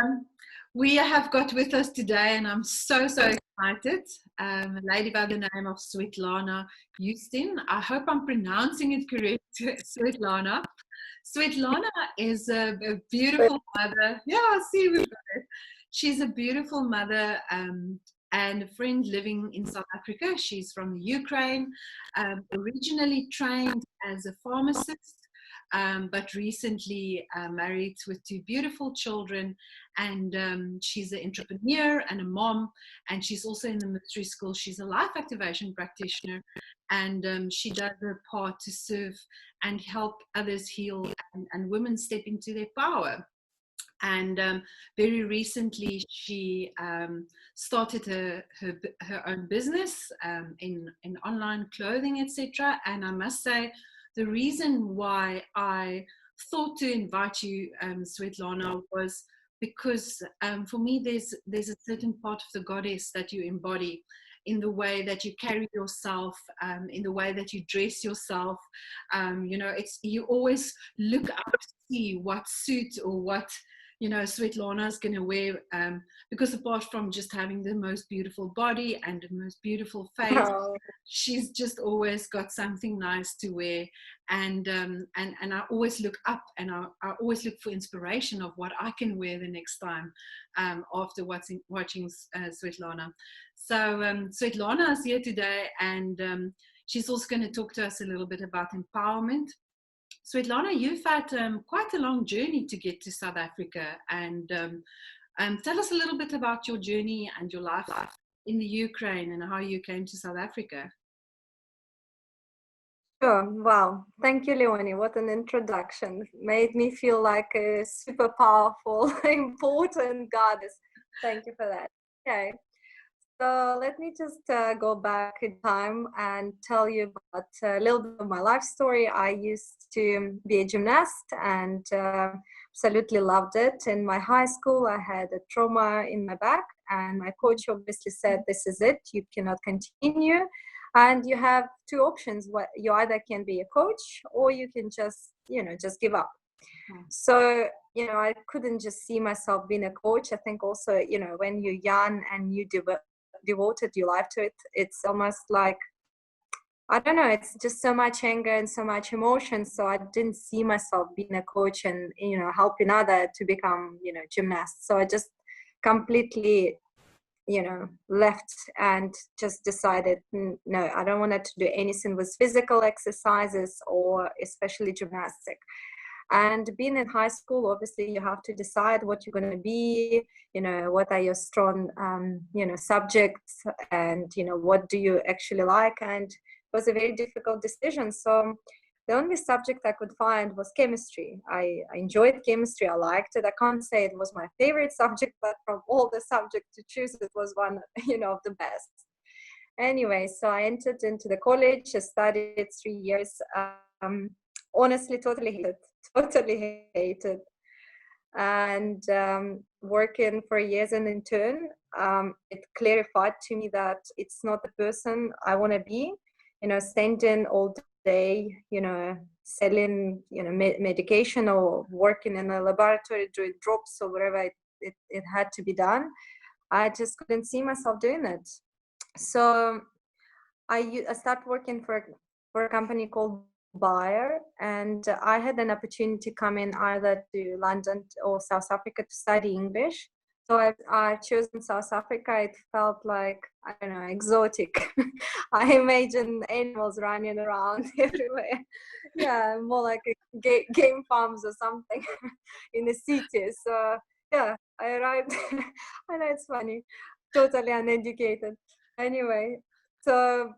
Um, we have got with us today, and I'm so excited, a lady by the name of Svetlana Iustin. I hope I'm pronouncing it correct, Svetlana. Svetlana is a beautiful mother. Yeah, see, we've got it. She's a beautiful mother and a friend living in South Africa. She's from the Ukraine, originally trained as a pharmacist, but recently married with two beautiful children. And she's an entrepreneur and a mom, and she's also in the mystery school. She's a life activation practitioner, and she does her part to serve and help others heal and women step into their power. And very recently, she started her own business in online clothing, etc. And I must say, the reason why I thought to invite you, Svetlana, was because for me, there's a certain part of the goddess that you embody in the way that you carry yourself, in the way that you dress yourself. You always look up to see what suit or what Svetlana is going to wear, because apart from just having the most beautiful body and the most beautiful face, she's just always got something nice to wear. And I always look up, and I always look for inspiration of what I can wear the next time after watching Svetlana. So Svetlana is here today, and she's also going to talk to us a little bit about empowerment. Svetlana, you've had quite a long journey to get to South Africa, and tell us a little bit about your journey and your life in the Ukraine and how you came to South Africa. Sure. Wow. Thank you, Leonie. What an introduction. Made me feel like a super powerful, important goddess. Thank you for that. Okay. So let me just go back in time and tell you about a little bit of my life story. I used to be a gymnast and absolutely loved it. In my high school, I had a trauma in my back, and my coach obviously said, "This is it. You cannot continue. And you have two options. You either can be a coach, or you can just give up." So, I couldn't just see myself being a coach. I think also, when you're young and you devoted your life to it, it's almost like, I don't know, it's just so much anger and so much emotion. So I didn't see myself being a coach and, helping others to become, gymnasts. So I just completely left and just decided, no, I don't want to do anything with physical exercises or especially gymnastic. And being in high school, obviously you have to decide what you're going to be, what are your strong, subjects, and, what do you actually like. And it was a very difficult decision. So the only subject I could find was chemistry. I enjoyed chemistry. I liked it. I can't say it was my favorite subject, but from all the subjects to choose, it was one, of the best. Anyway, so I entered into the college. I studied 3 years. Honestly, totally hated. And working for years as an intern, it clarified to me that it's not the person I want to be. Standing all day, selling, medication or working in a laboratory doing drops or whatever it had to be done. I just couldn't see myself doing it. So I started working for a company called Bayer, and I had an opportunity to come in either to London or South Africa to study English. So I chose in South Africa. It felt like, I don't know, exotic. I imagined animals running around everywhere. Yeah, more like a game farms or something in the city. So yeah, I arrived. I know it's funny, totally uneducated. Anyway, so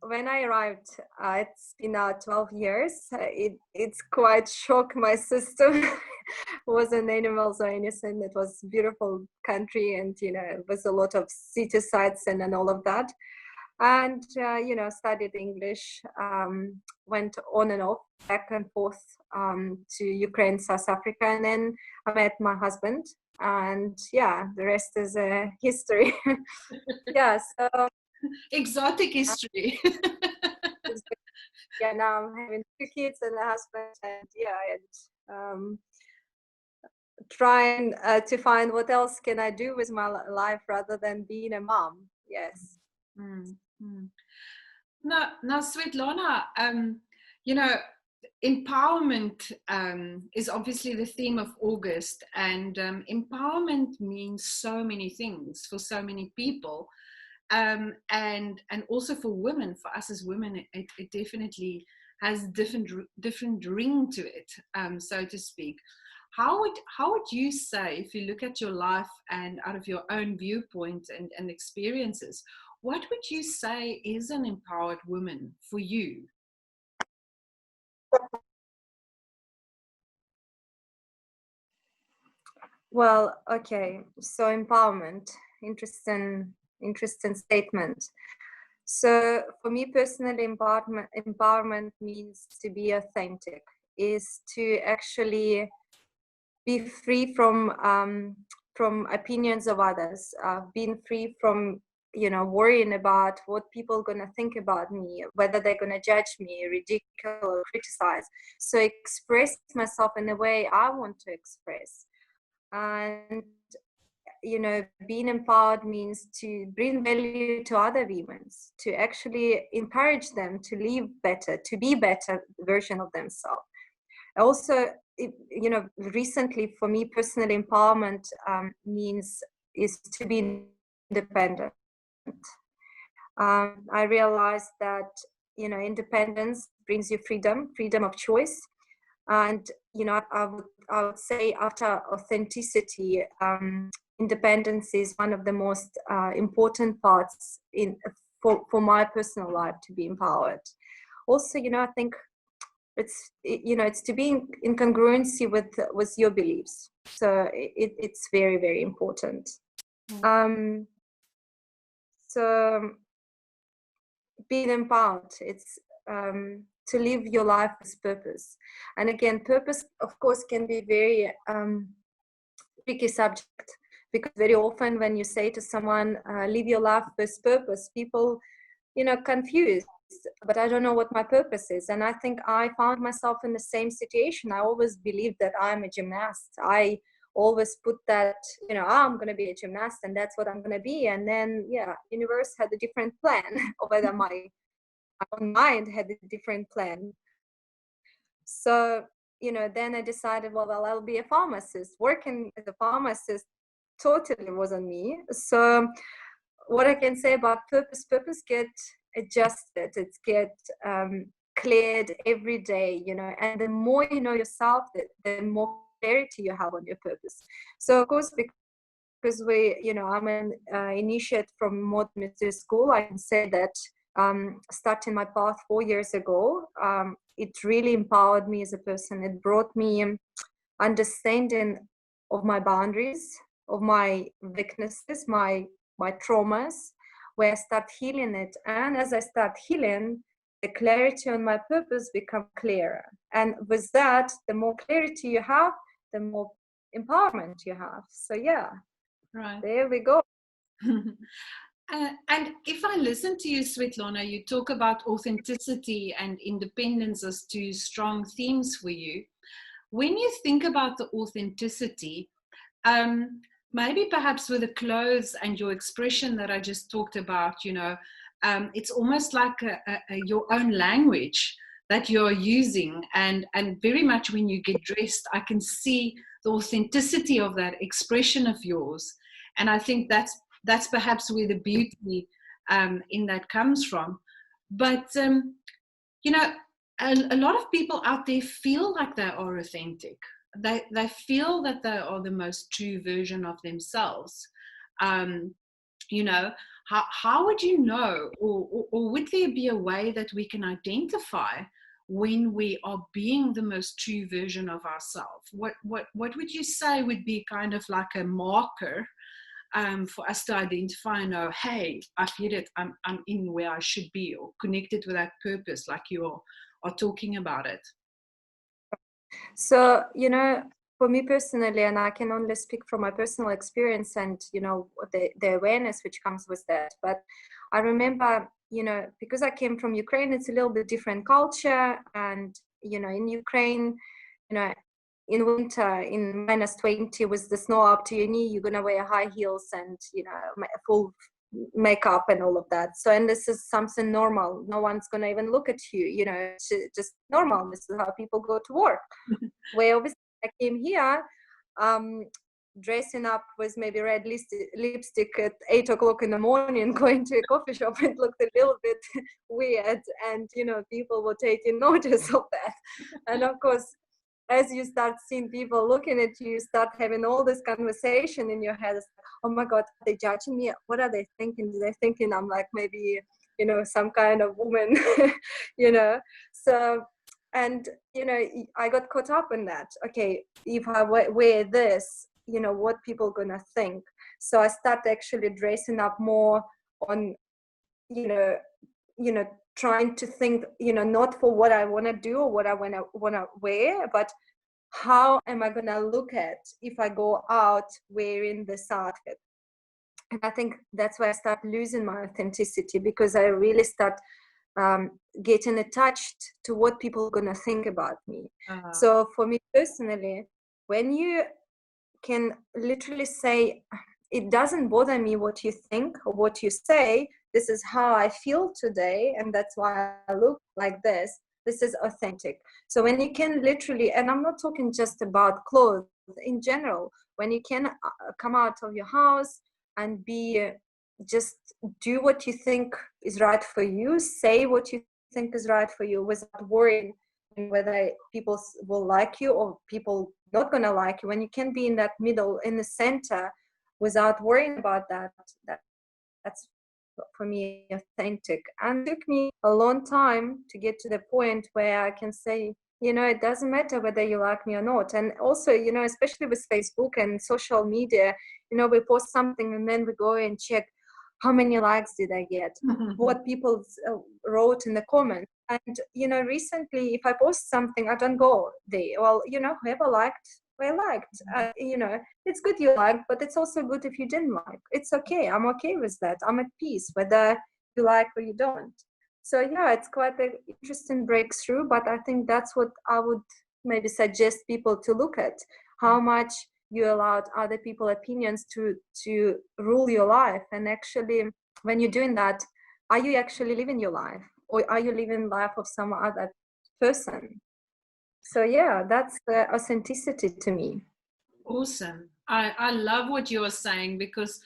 when I arrived, it's been 12 years. It's quite shocked my system. Wasn't animals or anything. It was beautiful country, and it was a lot of city sites and all of that. And studied English. Went on and off, back and forth to Ukraine, South Africa, and then I met my husband. And yeah, the rest is history. Yeah. So exotic history. Yeah, now I'm having 2 kids and a husband, and yeah, and trying to find what else can I do with my life rather than being a mom. Yes. Mm, mm. Now, Svetlana, you know, empowerment is obviously the theme of August, and empowerment means so many things for so many people, and also for women. For us as women, it definitely has different ring to it, so to speak. How would you say, if you look at your life and out of your own viewpoint and experiences, what would you say is an empowered woman for you? Well, okay. So empowerment, interesting statement. So for me personally, empowerment means to be authentic, is to actually be free from opinions of others, being free from worrying about what people are gonna think about me, whether they're gonna judge me, ridicule or criticize. So express myself in the way I want to express. And being empowered means to bring value to other women, to actually encourage them to live better, to be better version of themselves. Also, recently for me, personal empowerment is to be independent. I realized that independence brings you freedom of choice. And I would say, after authenticity, independence is one of the most important parts for my personal life, to be empowered. Also, I think it's to be in congruency with your beliefs. So it's very, very important. So being empowered, it's to live your life with purpose. And again, purpose, of course, can be very tricky subject, because very often when you say to someone, live your life with purpose, people, confused, but I don't know what my purpose is. And I think I found myself in the same situation. I always believed that I'm a gymnast. I always put that, I'm going to be a gymnast and that's what I'm going to be. And then, universe had a different plan, or whether my own mind had a different plan. So, then I decided, well, I'll be a pharmacist. Working as a pharmacist totally wasn't me. So what I can say about purpose get adjusted, it's get cleared every day, and the more you know yourself, the more clarity you have on your purpose. So of course, because I'm an initiate from Modern Mystery School, I can say that starting my path 4 years ago, it really empowered me as a person. It brought me understanding of my boundaries, of my weaknesses, my traumas, where I start healing it. And as I start healing, the clarity on my purpose become clearer. And with that, the more clarity you have, the more empowerment you have. So Right. there we go. And if I listen to you, Svetlana, you talk about authenticity and independence as two strong themes for you. When you think about the authenticity, maybe perhaps with the clothes and your expression that I just talked about, it's almost like your own language that you're using. And very much when you get dressed, I can see the authenticity of that expression of yours. And I think that's perhaps where the beauty in that comes from. But, a lot of people out there feel like they are authentic. They feel that they are the most true version of themselves. How would you know, or would there be a way that we can identify when we are being the most true version of ourselves? What would you say would be kind of like a marker for us to identify and know, hey, I feel it, I'm in where I should be, or connected with that purpose, like you are talking about it? So, for me personally, and I can only speak from my personal experience and, the awareness which comes with that. But I remember, because I came from Ukraine, it's a little bit different culture. And, in Ukraine, in winter in -20 with the snow up to your knee, you're gonna wear high heels and, you know, full makeup and all of that. So, and this is something normal. No one's gonna even look at you, you know, it's just normal. This is how people go to work. Where obviously I came here, dressing up with maybe red lipstick at 8 o'clock in the morning, going to a coffee shop, it looked a little bit weird, and, you know, people were taking notice of that. And of course, as you start seeing people looking at you, you start having all this conversation in your head. It's like, oh my God, are they judging me? What are they thinking? They're thinking I'm like maybe, you know, some kind of woman, you know. So, and, you know, I got caught up in that. Okay, if I wear this, you know, what people gonna think? So I started actually dressing up more on, you know, trying to think, you know, not for what I want to do or what I want to wear, but how am I going to look at if I go out wearing this outfit. And I think that's why I start losing my authenticity, because I really start getting attached to what people are going to think about me. So for me personally, when you can literally say, it doesn't bother me what you think or what you say, this is how I feel today, and that's why I look like this. This is authentic. So when you can literally, and I'm not talking just about clothes, in general, when you can come out of your house and be, just do what you think is right for you, say what you think is right for you without worrying whether people will like you or people not going to like you. When you can be in that middle, in the center, without worrying about that's for me authentic. And it took me a long time to get to the point where I can say, you know, it doesn't matter whether you like me or not. And also, you know, especially with Facebook and social media, you know, we post something and then we go and check how many likes did I get, what people wrote in the comments. And, you know, recently, if I post something, I don't go there. Well, you know, whoever liked, well, liked. You know, it's good you liked, but it's also good if you didn't like. It's okay. I'm okay with that. I'm at peace, whether you like or you don't. So, yeah, it's quite an interesting breakthrough, but I think that's what I would maybe suggest people to look at. How much you allowed other people's opinions to rule your life. And actually, when you're doing that, are you actually living your life, or are you living life of some other person? So yeah, that's the authenticity to me. Awesome. I love what you're saying, because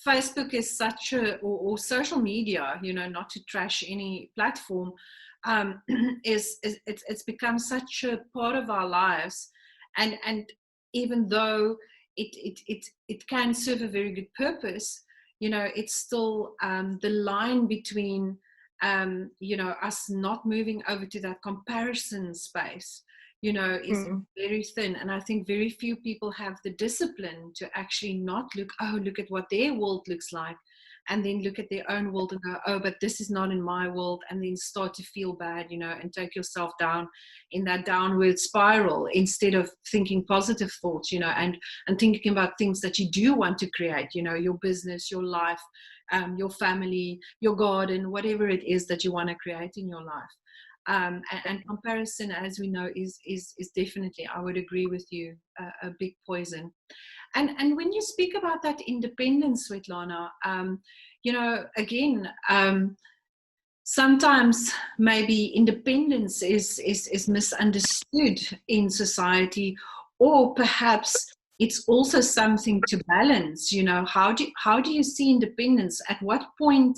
Facebook is such a, or social media, you know, not to trash any platform, it's become such a part of our lives. And even though it can serve a very good purpose, you know, it's still the line between, you know, us not moving over to that comparison space, you know, is very thin. And I think very few people have the discipline to actually not look at what their world looks like, and then look at their own world and go, oh, but this is not in my world, and then start to feel bad, you know, and take yourself down in that downward spiral, instead of thinking positive thoughts, you know, and thinking about things that you do want to create, you know, your business, your life, your family, your garden, whatever it is that you want to create in your life. And comparison, as we know, is definitely, I would agree with you, a big poison. And when you speak about that independence, Svetlana, you know, again, sometimes maybe independence is misunderstood in society, or perhaps it's also something to balance. You know, how do you see independence? At what point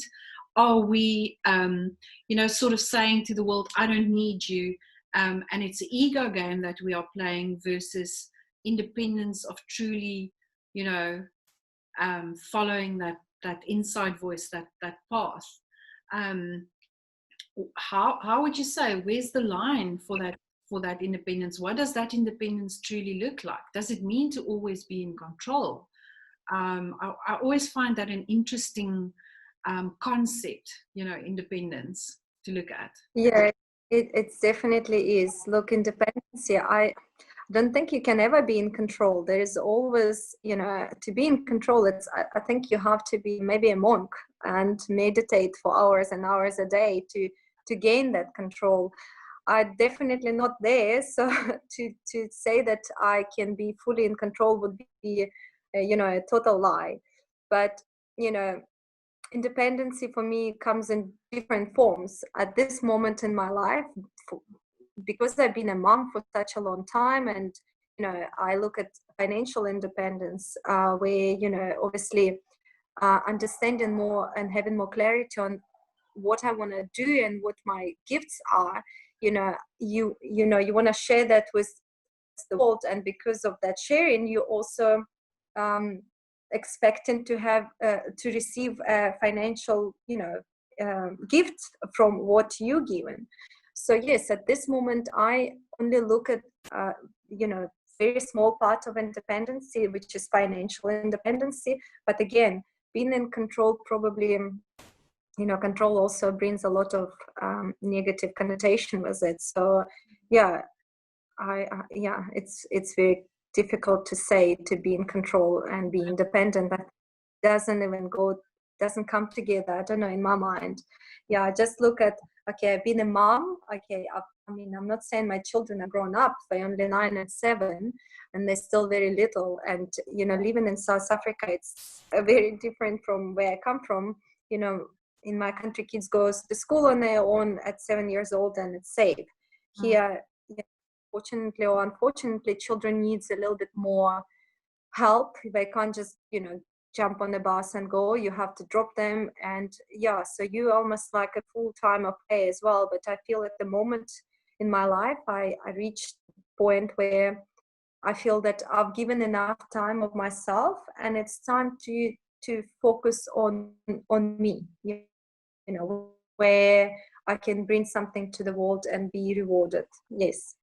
are we, you know, sort of saying to the world, I don't need you, and it's an ego game that we are playing, versus independence of truly, you know, following that inside voice, that path. How would you say, where's the line for that independence? What does that independence truly look like? Does it mean to always be in control? I always find that an interesting concept, you know, independence to look at. Yeah, it definitely is. Look, independence, yeah, I don't think you can ever be in control. There is always, you know, to be in control, I think you have to be maybe a monk and meditate for hours and hours a day to gain that control. I'm definitely not there. So to say that I can be fully in control would be, a total lie. But, independency for me comes in different forms at this moment in my life, because I've been a mom for such a long time. And I look at financial independence, where obviously understanding more and having more clarity on what I want to do and what my gifts are. You want to share that with the world, and because of that sharing, you also expecting to have to receive a financial gift from what you're given. So yes, at this moment I only look at very small part of independency, which is financial independency. But again, being in control probably control also brings a lot of negative connotation with it. So yeah, it's very difficult to say to be in control and be independent. That doesn't come together. I don't know, in my mind. Yeah, I just look at, okay, I've been a mom. Okay, I'm not saying my children are grown up. They're only 9 and 7, and they're still very little. And living in South Africa, it's very different from where I come from. In my country, kids go to school on their own at 7 years old, and it's safe. Here, fortunately or unfortunately, children needs a little bit more help. They can't just jump on the bus and go. You have to drop them, and so you almost like a full-time pay as well. But I feel at the moment in my life, I reached a point where I feel that I've given enough time of myself, and it's time to focus on me, where I can bring something to the world and be rewarded. Yes.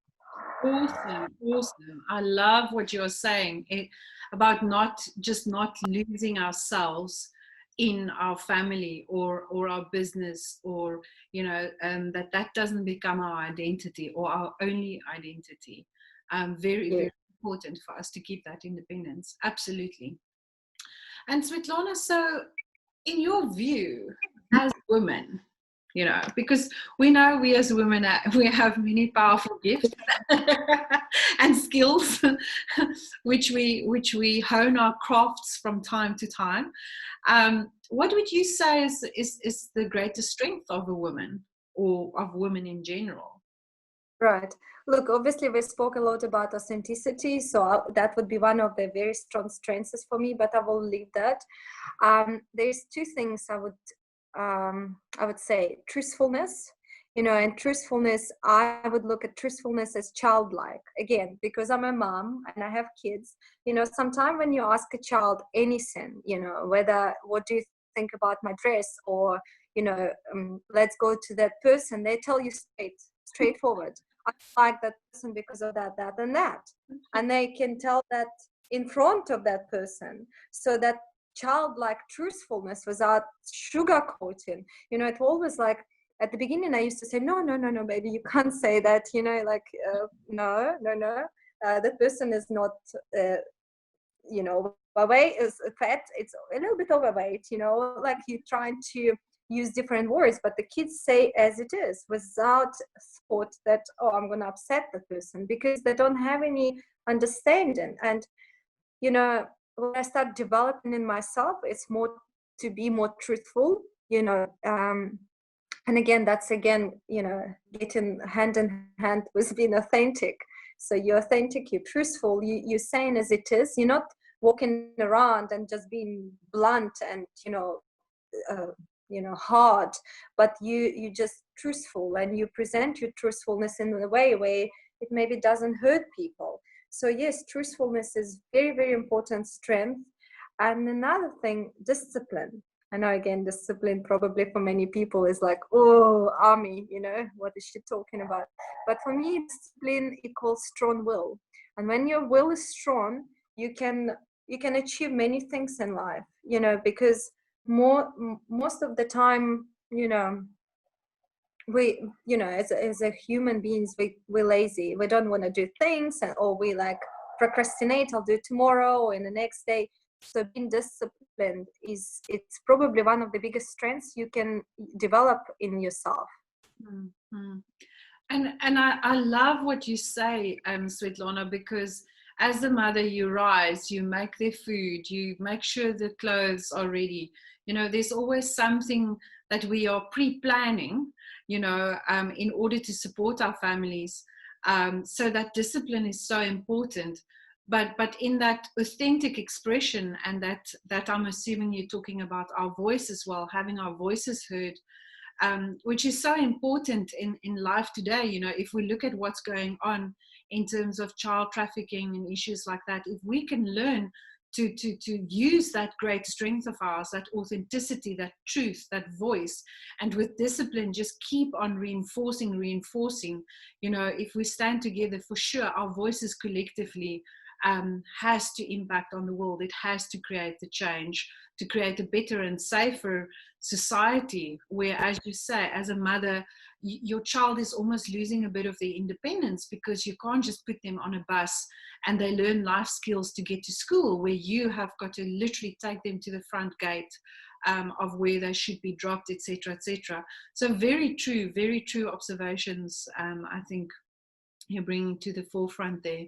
Awesome, awesome. I love what you're saying about not losing ourselves in our family or our business, or that doesn't become our identity or our only identity. Very, very important for us to keep that independence. Absolutely. And Svetlana, so in your view, as women, because we know we as women we have many powerful gifts and skills which we hone our crafts from time to time. What would you say is the greatest strength of a woman, or of women in general? Right. Look, obviously we spoke a lot about authenticity, so that would be one of the very strong strengths for me, but I will leave that. There's two things I would say: truthfulness. And truthfulness, I would look at truthfulness as childlike. Again, because I'm a mom and I have kids, sometimes when you ask a child anything, whether, what do you think about my dress, or, let's go to that person, they tell you straightforward. I like that person because of that, and that. And they can tell that in front of that person. So that childlike truthfulness without sugarcoating. It always like, at the beginning I used to say, no, baby, you can't say that, no. That person is not, overweight, is fat, it's a little bit overweight, like you're trying to use different words, but the kids say as it is without thought that, oh, I'm going to upset the person, because they don't have any understanding. And when I start developing in myself, it's more to be more truthful, and again, that's getting hand in hand with being authentic. So you're authentic, you're truthful, you're saying as it is. You're not walking around and just being blunt and hard, but you just truthful, and you present your truthfulness in a way where it maybe doesn't hurt people. So yes, truthfulness is very, very important strength. And another thing, discipline. I know, again, discipline probably for many people is like, oh, army, what is she talking about? But for me, discipline equals strong will. And when your will is strong, you can achieve many things in life, because most of the time, we, as a human beings, we're lazy. We don't want to do things, or we like procrastinate. I'll do it tomorrow or in the next day. So being disciplined it's probably one of the biggest strengths you can develop in yourself. Mm-hmm. And I love what you say, Svetlana, because as a mother, you rise, you make their food, you make sure the clothes are ready. You know, there's always something that we are pre-planning, you know, in order to support our families. So that discipline is so important. But in that authentic expression, and that I'm assuming you're talking about our voice as well, having our voices heard, which is so important in life today. You know, if we look at what's going on in terms of child trafficking and issues like that, if we can learn to use that great strength of ours, that authenticity, that truth, that voice, and with discipline just keep on reinforcing, you know, if we stand together, for sure our voices collectively has to impact on the world. It has to create the change, to create a better and safer society where, as you say, as a mother, your child is almost losing a bit of their independence, because you can't just put them on a bus and they learn life skills to get to school, where you have got to literally take them to the front gate of where they should be dropped, etc., etc. So very true observations. I think you're bringing to the forefront there.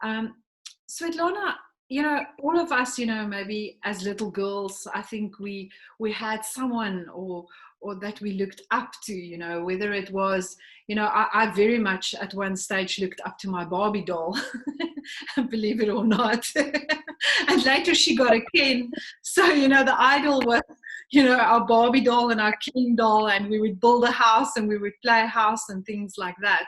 Svetlana, you know, all of us, you know, maybe as little girls, I think we had someone or that we looked up to, you know, whether it was, you know, I very much at one stage looked up to my Barbie doll, believe it or not. And later she got a Ken. So, you know, the idol was, you know, our Barbie doll and our Ken doll, and we would build a house and we would play a house and things like that.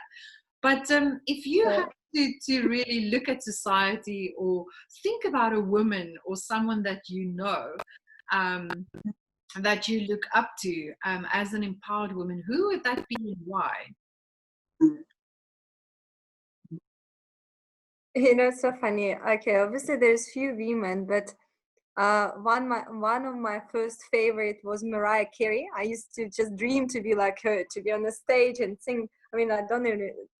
But if you have to really look at society or think about a woman or someone that you know, that you look up to as an empowered woman, who would that be and why? You know, it's so funny. Okay, obviously there's few women, but one of my first favorite was Mariah Carey. I used to just dream to be like her, to be on the stage and sing. I mean, I don't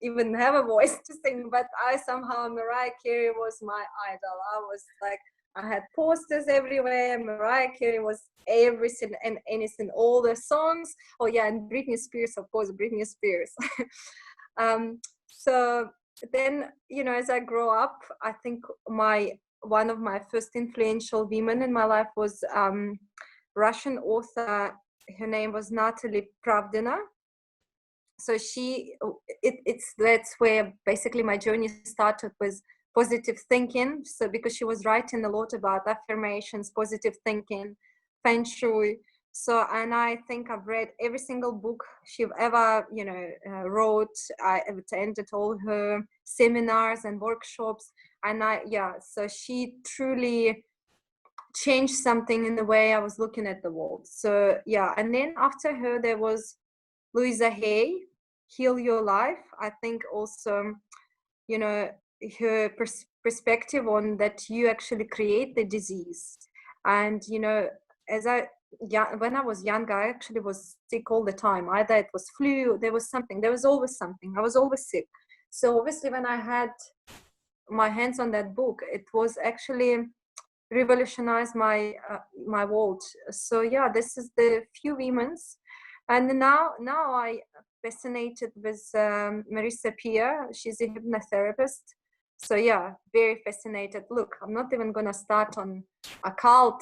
even have a voice to sing, but Mariah Carey was my idol. I was like, I had posters everywhere. Mariah Carey was everything and anything, all the songs. Oh yeah, and Britney Spears, of course, Britney Spears. So then, you know, as I grow up, I think one of my first influential women in my life was Russian author. Her name was Natalie Pravdina. So that's where basically my journey started, with positive thinking. So because she was writing a lot about affirmations, positive thinking, feng shui. So, and I think I've read every single book she ever, you know, wrote. I attended all her seminars and workshops. And so she truly changed something in the way I was looking at the world. So yeah, and then after her, there was Louisa Hay, Heal Your Life. I think also, you know, her perspective on that you actually create the disease. And, you know, when I was young, I actually was sick all the time. Either it was flu, there was always something. I was always sick. So obviously when I had my hands on that book, it was actually revolutionized my world. So yeah, this is the few women's. And now I fascinated with Marissa Peer. She's a hypnotherapist. So yeah, very fascinated. Look, I'm not even gonna start on occult,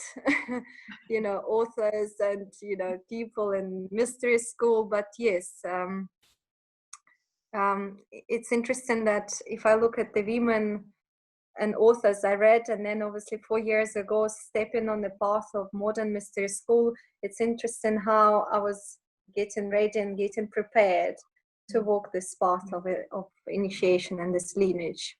you know, authors and, you know, people in mystery school. But yes, it's interesting that if I look at the women and authors I read, and then obviously 4 years ago, stepping on the path of modern mystery school, it's interesting how I was getting ready and getting prepared to walk this path of initiation and this lineage.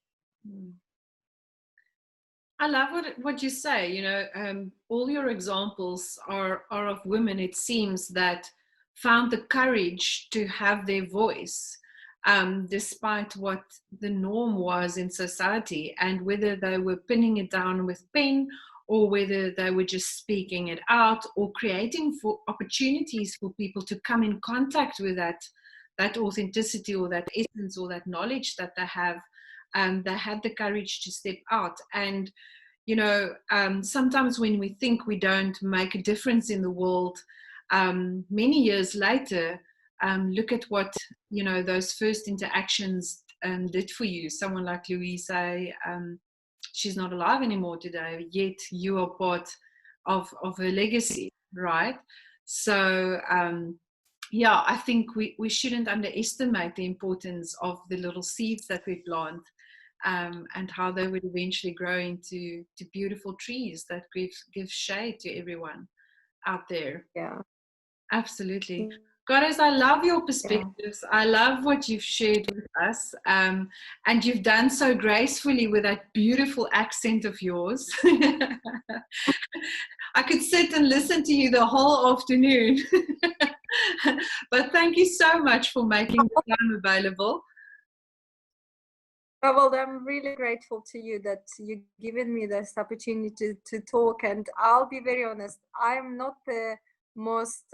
I love what you say. You know, all your examples are of women, it seems, that found the courage to have their voice, despite what the norm was in society, and whether they were pinning it down with pen, or whether they were just speaking it out, or creating for opportunities for people to come in contact with that authenticity, or that essence, or that knowledge that they have. They had the courage to step out. And you know, sometimes when we think we don't make a difference in the world, many years later, look at what, you know, those first interactions did for you. Someone like Louise, she's not alive anymore today, yet you are part of her legacy, right? So yeah, I think we shouldn't underestimate the importance of the little seeds that we plant, and how they would eventually grow into beautiful trees that give shade to everyone out there. Yeah. Absolutely. Goddess, I love your Yeah. perspectives. I love what you've shared with us. And you've done so gracefully with that beautiful accent of yours. I could sit and listen to you the whole afternoon. But thank you so much for making the time available. Oh, well, I'm really grateful to you that you've given me this opportunity to talk. And I'll be very honest, I'm not the most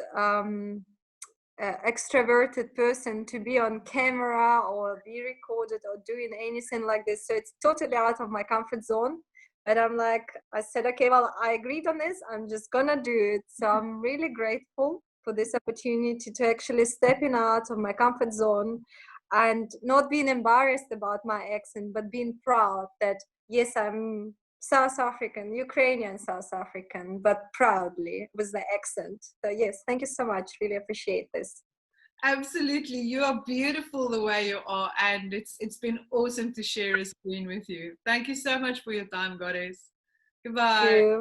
extroverted person to be on camera or be recorded or doing anything like this. So it's totally out of my comfort zone. But I'm like, I said, okay, well, I agreed on this. I'm just gonna do it. So I'm really grateful for this opportunity to actually stepping out of my comfort zone and not being embarrassed about my accent, but being proud that yes, I'm South African, Ukrainian South African, but proudly with the accent. So yes, thank you so much. Really appreciate this. Absolutely. You are beautiful the way you are, and it's been awesome to share a screen with you. Thank you so much for your time, Goddess. Thank Goodbye. you.